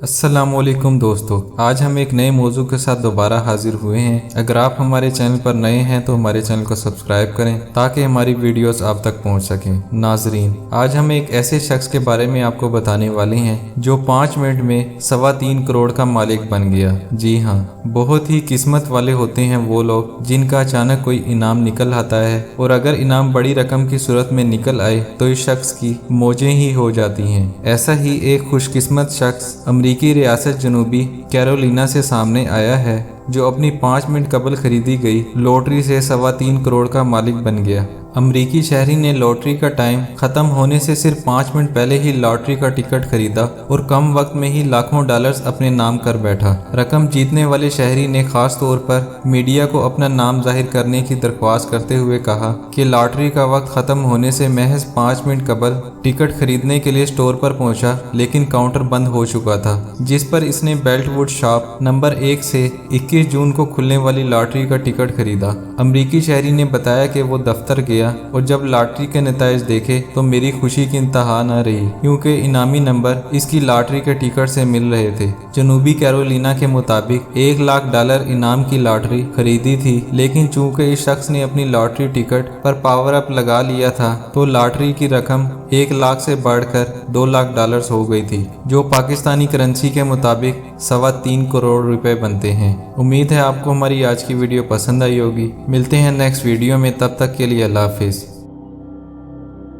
अस्सलामुअलैकुम दोस्तों, आज हम एक नए मौजू के साथ दोबारा हाजिर हुए हैं। अगर आप हमारे चैनल पर नए हैं तो हमारे चैनल को सब्सक्राइब करें ताकि हमारी वीडियोस आप तक पहुंच सकें। नाजरीन, आज हम एक ऐसे शख्स के बारे में आपको बताने वाले हैं जो 5 मिनट में 3.25 करोड़ का मालिक बन गया। जी हाँ, बहुत ही किस्मत वाले होते हैं वो लोग जिनका अचानक कोई इनाम निकल आता है, और अगर इनाम बड़ी रकम की सूरत में निकल आए तो इस शख्स की मौजें ही हो जाती हैं। ऐसा ही एक खुशकिस्मत शख्स अमरीकी रियासत जनूबी कैरोलिना से सामने आया है जो अपनी 5 मिनट कबल खरीदी गई लॉटरी से 3.25 करोड़ का मालिक बन गया। अमरीकी शहरी ने लॉटरी का टाइम खत्म होने से सिर्फ 5 मिनट पहले ही लॉटरी का टिकट खरीदा और कम वक्त में ही लाखों डॉलर्स अपने नाम कर बैठा। रकम जीतने वाले शहरी ने खास तौर पर मीडिया को अपना नाम जाहिर करने की दरख्वास्त करते हुए कहा कि लॉटरी का वक्त खत्म होने से महज 5 मिनट कबल टिकट खरीदने के लिए स्टोर पर पहुंचा, लेकिन काउंटर बंद हो चुका था, जिस पर इसने बेल्टवुड शॉप नंबर 1 से 21 जून को खुलने वाली लॉटरी का टिकट खरीदा। अमरीकी शहरी ने बताया कि वो दफ्तर गया और जब लॉटरी के नताइज देखे तो मेरी खुशी की इंतहा न रही, क्योंकि इनामी नंबर इसकी लॉटरी के टिकट से मिल रहे थे। जनूबी कैरोलिना के मुताबिक 1 लाख डॉलर इनाम की लॉटरी खरीदी थी, लेकिन चूंकि इस शख्स ने अपनी लॉटरी टिकट पर पावर अप लगा लिया था तो लॉटरी की रकम 1 लाख से बढ़कर 2 लाख डॉलर्स हो गई थी, जो पाकिस्तानी करेंसी के मुताबिक 3.25 करोड़ रुपए बनते हैं। उम्मीद है आपको हमारी आज की वीडियो पसंद आई होगी। मिलते हैं नेक्स्ट वीडियो में, तब तक के लिए अल्लाह हाफिज़।